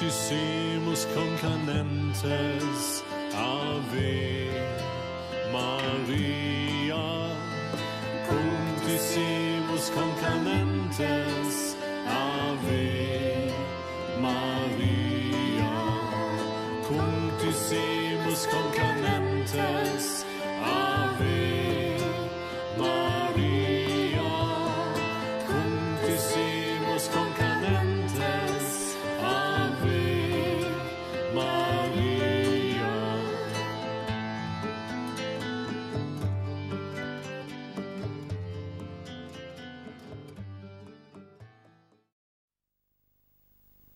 Cunctissimus concanentes Ave Maria, Cunctissimus concanentes Ave Maria, Cunctissimus concanentes Ave Maria, Cunctissimus concanentes Ave Maria.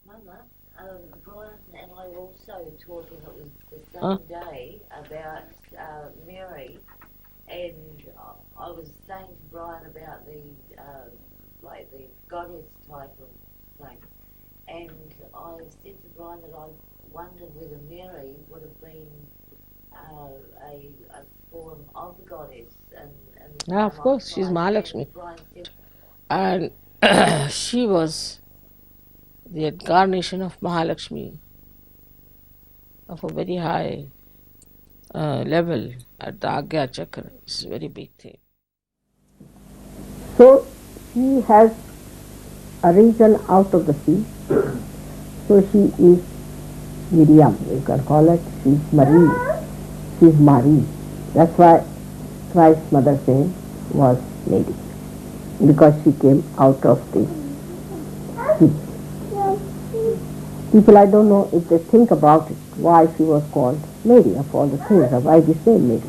Mama, Brian and I were also talking, it was the same day, about Mary, and I was saying to Brian about the like the goddess type of thing, and I said to Brian that I wondered whether Mary would have been a form of the goddess, and Of course, she's Mahalakshmi. Brian said, And she was the incarnation of Mahalakshmi of a very high level at the Agya Chakra. It's a very big thing. So she has arisen out of the sea. So she is Miriam, you can call it. She is Marie. She is Marie. That's why Christ's mother's name was Mary, because she came out of the sea. People, I don't know if they think about it, why she was called Mary of all the things, or why this name Mary.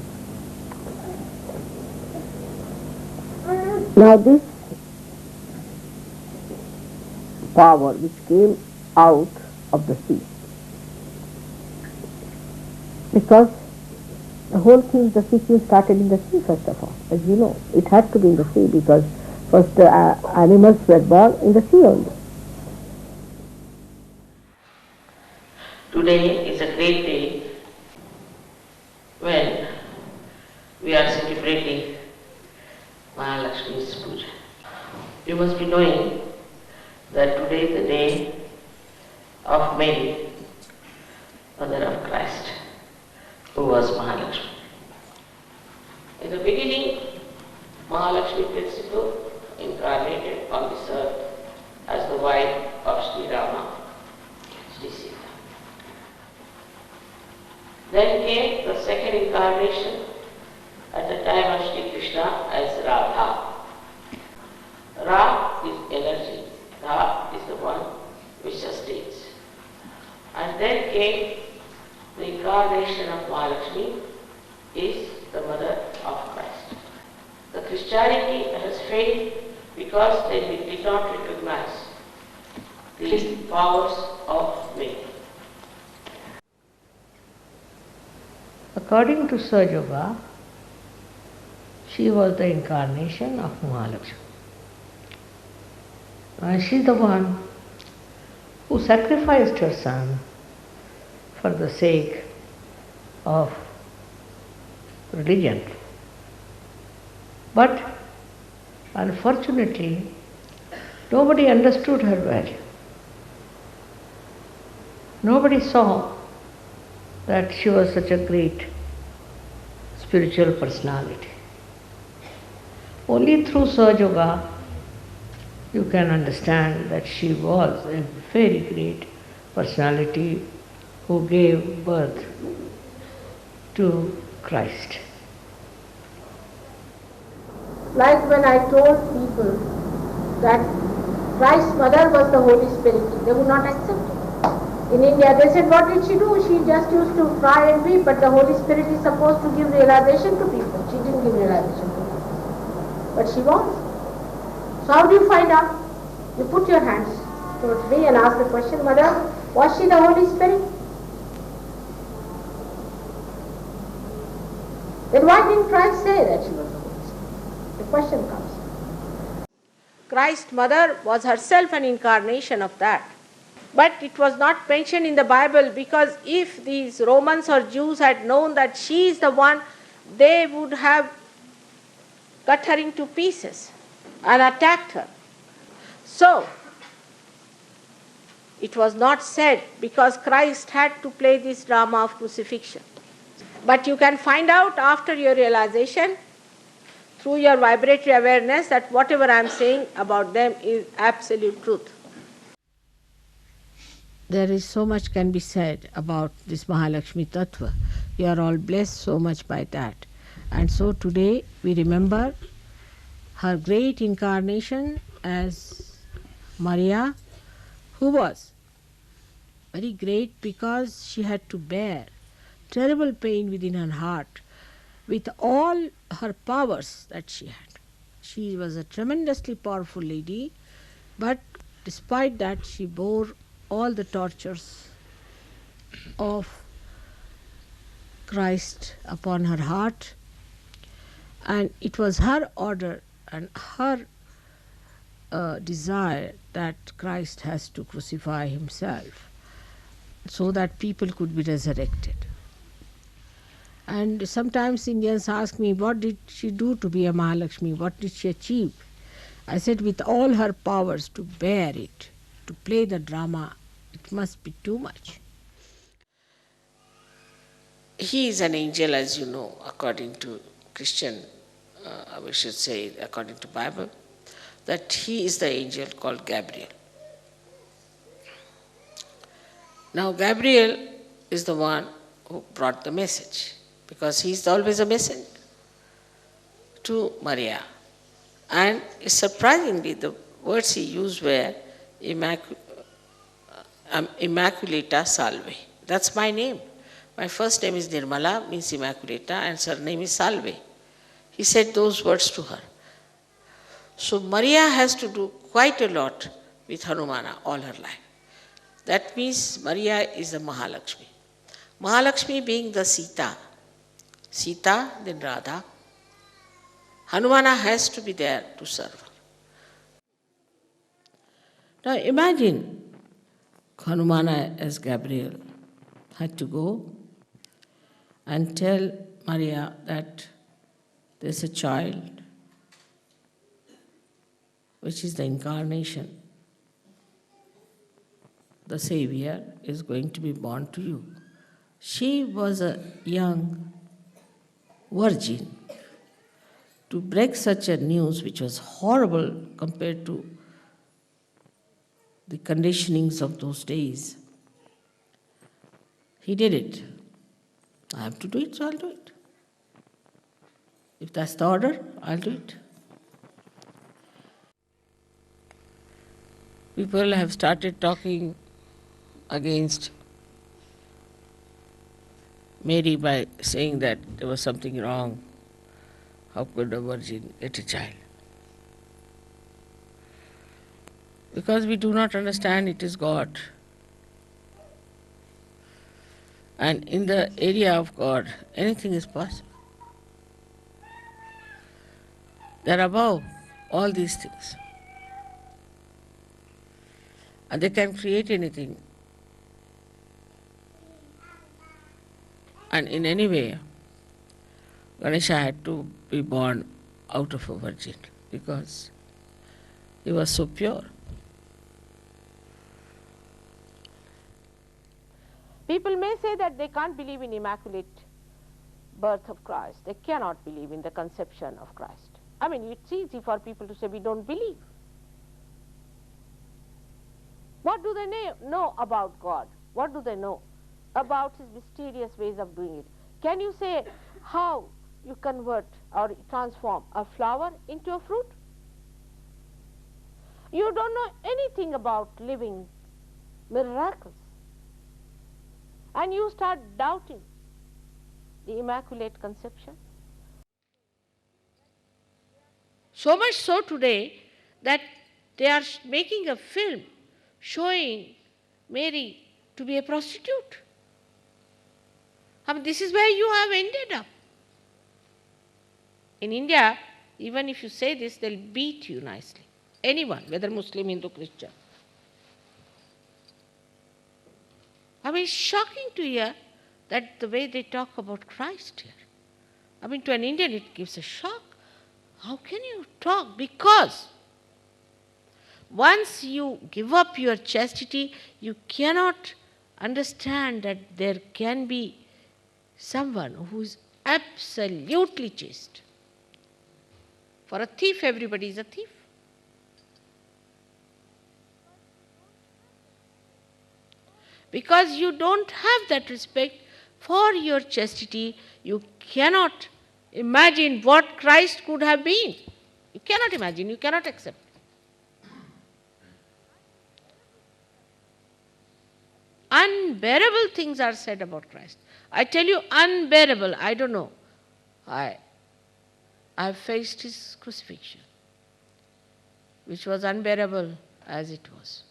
Now this power which came out of the sea, because the whole thing, the sequence started in the sea first of all, as you know. It had to be in the sea because first animals were born in the sea only. Today is a great day when we are celebrating Mahalakshmi's Puja. You must be knowing that today is the day of Mary, Mother of Christ, who was Mahalakshmi. In the beginning, Mahalakshmi principle incarnated on this earth as the wife of Sri Rama, Sri Sita. Then came the second incarnation at the time of Sri Krishna as Radha. Ra is energy, Ra is the one which sustains. And then came the incarnation of Mahalakshmi, is the mother of Christ. The Christianity has failed because they did not recognize the powers of Mary. According to Sahaja Yoga, she was the incarnation of Mahalakshmi. And she is the one who sacrificed her son for the sake of religion. But unfortunately, nobody understood her value. Nobody saw that she was such a great spiritual personality. Only through Sahaj Yoga you can understand that she was a very great personality who gave birth to Christ. Like when I told people that Christ's mother was the Holy Spirit, they would not accept it. In India, they said, what did she do? She just used to cry and weep, but the Holy Spirit is supposed to give realization to people. She didn't give realization to people. But she was. So how do you find out? You put your hands towards me and ask the question, Mother, was she the Holy Spirit? Then why didn't Christ say that she was the Holy Spirit? The question comes. Christ's mother was herself an incarnation of that. But it was not mentioned in the Bible, because if these Romans or Jews had known that she is the one, they would have cut her into pieces and attacked her. So, It was not said because Christ had to play this drama of crucifixion. But you can find out after your realization, through your vibratory awareness, that whatever I am saying about them is absolute truth. There is so much can be said about this Mahalakshmi Tattva. We are all blessed so much by that. And so today we remember her great incarnation as Maria, who was very great because she had to bear terrible pain within her heart with all her powers that she had. She was a tremendously powerful lady, but despite that she bore all the tortures of Christ upon her heart, and it was her order and her desire that Christ has to crucify himself so that people could be resurrected. And sometimes Indians ask me, what did she do to be a Mahalakshmi? What did she achieve? I said, with all her powers to bear it, to play the drama, it must be too much. He is an angel, as you know, according to Christian, we should say, according to Bible, that he is the angel called Gabriel. Now Gabriel is the one who brought the message, because he is always a messenger to Maria. And surprisingly, the words he used were Immaculata Salve. That's my name. My first name is Nirmala, means Immaculata, and surname is Salve. He said those words to her. So Maria has to do quite a lot with Hanumana all her life. That means Maria is the Mahalakshmi. Mahalakshmi being the Sita. Sita, then Radha. Hanumana has to be there to serve her. Now imagine Hanumana as Gabriel had to go and tell Maria that there's a child which is the incarnation. The Savior is going to be born to you. She was a young virgin. To break such a news, which was horrible compared to the conditionings of those days, he did it. I have to do it, so I'll do it. If that's the order, I'll do it. People have started talking against Mary by saying that there was something wrong. How could a virgin get a child? Because we do not understand it is God. And in the area of God, anything is possible. They're above all these things. And they can create anything. And in any way, Ganesha had to be born out of a virgin because he was so pure. People may say that they can't believe in immaculate birth of Christ. They cannot believe in the conception of Christ. I mean, it's easy for people to say we don't believe. What do they know about God? What do they know about his mysterious ways of doing it? Can you say how you convert or transform a flower into a fruit? You don't know anything about living miracles. And you start doubting the Immaculate Conception. So much so today that they are making a film showing Mary to be a prostitute. I mean, this is where you have ended up. In India, even if you say this, they'll beat you nicely. Anyone, whether Muslim, Hindu, Christian. I mean, it's shocking to hear that the way they talk about Christ here. I mean, to an Indian it gives a shock. How can you talk? Because once you give up your chastity, you cannot understand that there can be someone who is absolutely chaste. For a thief, everybody is a thief. Because you don't have that respect for your chastity, you cannot imagine what Christ could have been. You cannot imagine, you cannot accept. Unbearable things are said about Christ. I tell you, unbearable. I don't know. I faced his crucifixion, which was unbearable as it was.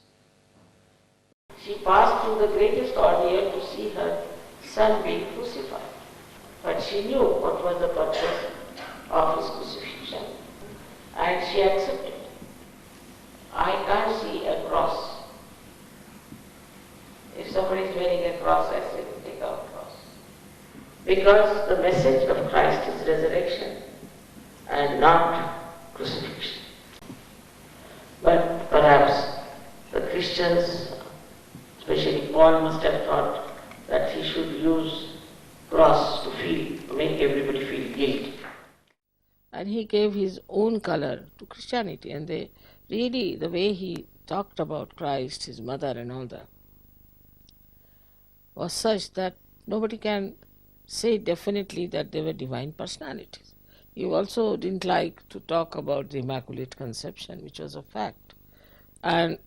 She passed through the greatest ordeal to see her son being crucified. But she knew what was the purpose of his crucifixion, and she accepted. I can't see a cross. If somebody is wearing a cross, I say, take out a cross. Because the message of Christ is resurrection and not crucifixion. But perhaps the Christians, especially Paul, must have thought that he should use cross to make everybody feel guilty. And he gave his own color to Christianity, and the way he talked about Christ, his mother and all that, was such that nobody can say definitely that they were divine personalities. He also didn't like to talk about the Immaculate Conception, which was a fact. And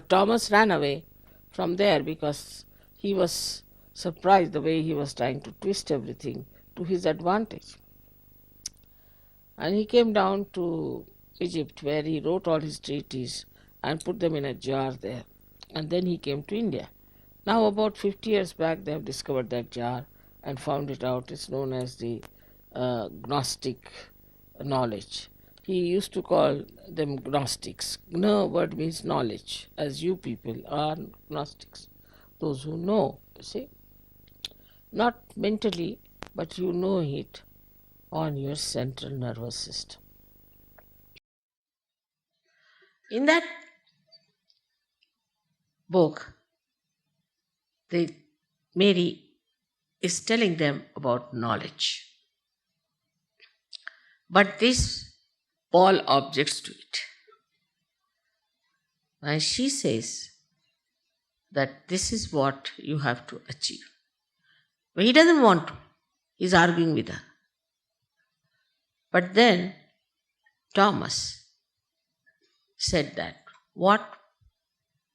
Thomas ran away from there because he was surprised the way he was trying to twist everything to his advantage. And he came down to Egypt, where he wrote all his treatises and put them in a jar there. And then he came to India. Now about 50 years back they have discovered that jar and found it out. It's known as the Gnostic knowledge. He used to call them Gnostics. Gna word means knowledge, as you people are Gnostics. Those who know, you see. Not mentally, but you know it on your central nervous system. In that book, Mary is telling them about knowledge. But this Paul objects to it. And she says that this is what you have to achieve. But he doesn't want to. He's arguing with her. But then Thomas said that what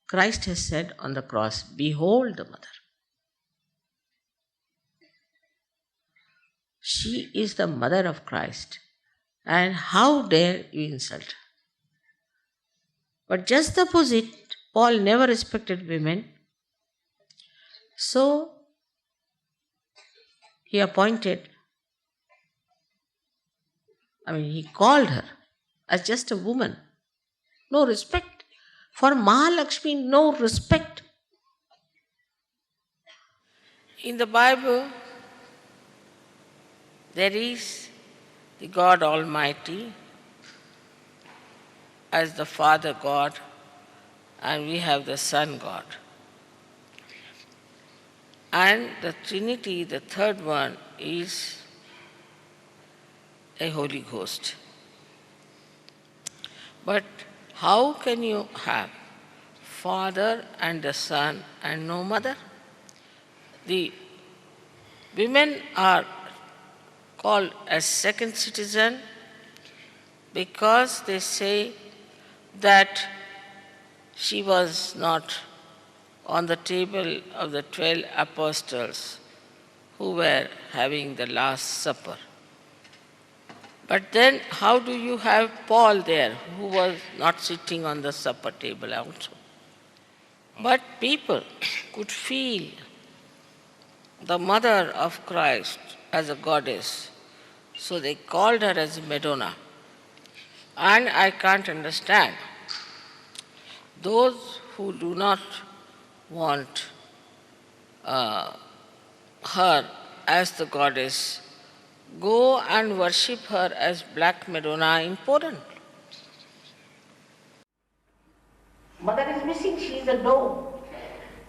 Christ has said on the cross, behold the mother. She is the mother of Christ, and how dare you insult her? But just the opposite, Paul never respected women, so he called her as just a woman. No respect. For Mahalakshmi, no respect. In the Bible, there is the God Almighty as the Father God, and we have the Son God. And the Trinity, the third one, is a Holy Ghost. But how can you have Father and the Son and no mother? The women are called as second citizen because they say that she was not on the table of the 12 apostles who were having the Last Supper. But then how do you have Paul there, who was not sitting on the supper table also? But people could feel the mother of Christ as a goddess, so they called her as Madonna. And I can't understand those who do not want her as the goddess, go and worship her as Black Madonna in Poland. Mother is missing, she is a dome.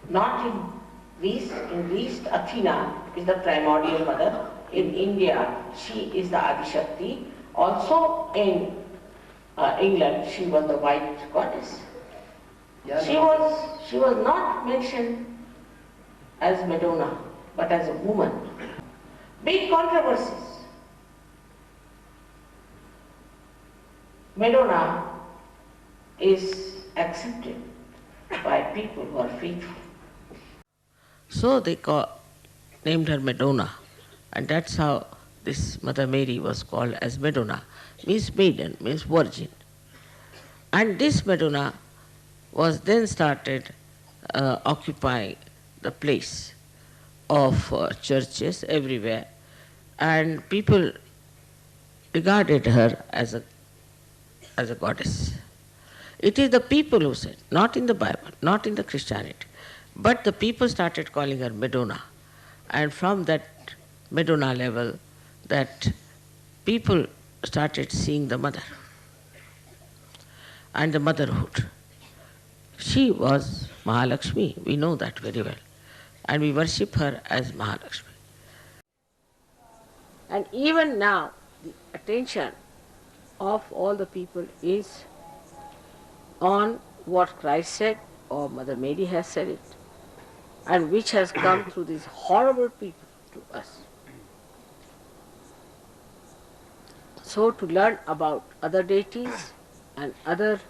Not in Greece. In Greece, Athena is the primordial mother. In India, she is the Adishakti. Also in England, she was the white goddess. She was not mentioned as Madonna, but as a woman. Big controversies. Madonna is accepted by people who are faithful. So they named her Madonna, and that's how this Mother Mary was called as Madonna, means maiden, means virgin. And this Madonna was then started occupying the place of churches everywhere, and people regarded her as a goddess. It is the people who said, not in the Bible, not in the Christianity, but the people started calling her Madonna. And from that Madonna level, that people started seeing the mother and the motherhood. She was Mahalakshmi, we know that very well, and we worship her as Mahalakshmi. And even now, the attention of all the people is on what Christ said, or Mother Mary has said it, and which has come through these horrible people to us. So to learn about other deities and other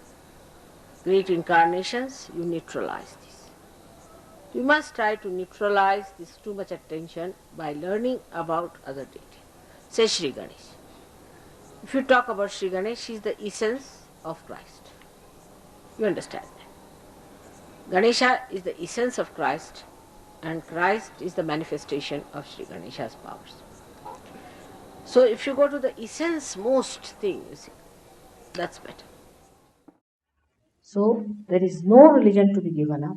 great incarnations, you neutralize this. You must try to neutralize this too much attention by learning about other deities. Say Sri Ganesh. If you talk about Sri Ganesh, she is the essence of Christ. You understand that. Ganesha is the essence of Christ, and Christ is the manifestation of Sri Ganesha's powers. So if you go to the essence most thing, you see, that's better. So there is no religion to be given up.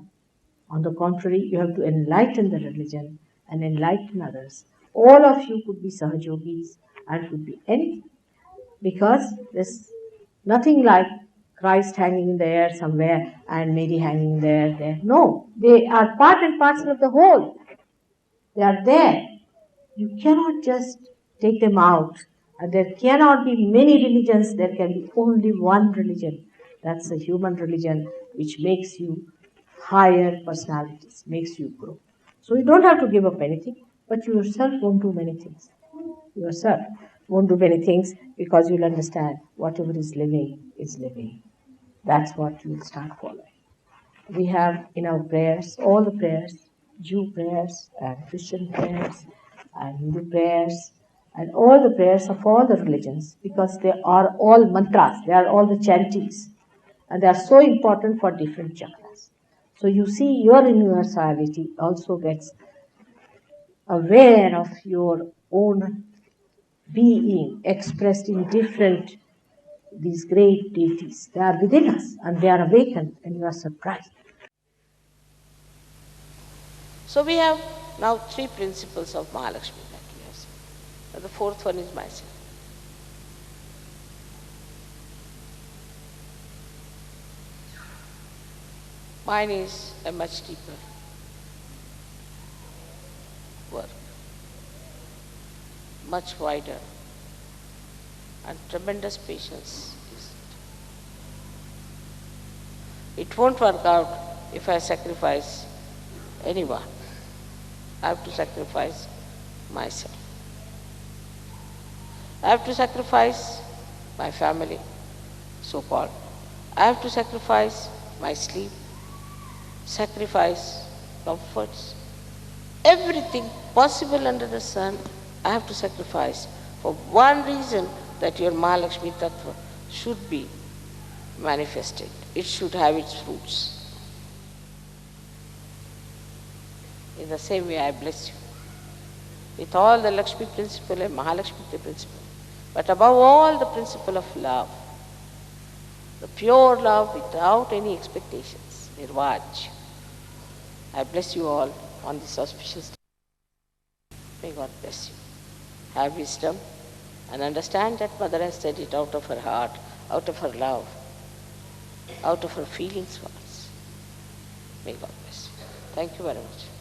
On the contrary, you have to enlighten the religion and enlighten others. All of you could be Sahaja Yogis and could be anything, because there's nothing like Christ hanging in the air somewhere and Mary hanging there. No, they are part and parcel of the whole. They are there. You cannot just take them out. And there cannot be many religions, there can be only one religion. That's the human religion, which makes you higher personalities, makes you grow. So you don't have to give up anything, but you yourself won't do many things. Yourself won't do many things, because you'll understand whatever is living is living. That's what you'll start following. We have in our prayers, all the prayers, Jew prayers and Christian prayers and Hindu prayers, and all the prayers of all the religions, because they are all mantras, they are all the chantings, and they are so important for different chakras. So you see, your universality also gets aware of your own being expressed in different, these great deities. They are within us and they are awakened, and you are surprised. So we have now 3 principles of Mahalakshmi that we have seen. And the 4th one is myself. Mine is a much deeper work, much wider, and tremendous patience is it. It won't work out if I sacrifice anyone. I have to sacrifice myself. I have to sacrifice my family, so-called. I have to sacrifice my sleep, sacrifice comforts, everything possible under the sun, I have to sacrifice for one reason, that your Mahalakshmi Tattva should be manifested. It should have its fruits. In the same way, I bless you with all the Lakshmi principle and Mahalakshmi principle, but above all the principle of love, the pure love without any expectations, Nirvaj. I bless you all on this auspicious day. May God bless you. Have wisdom and understand that Mother has said it out of her heart, out of her love, out of her feelings for us. May God bless you. Thank you very much.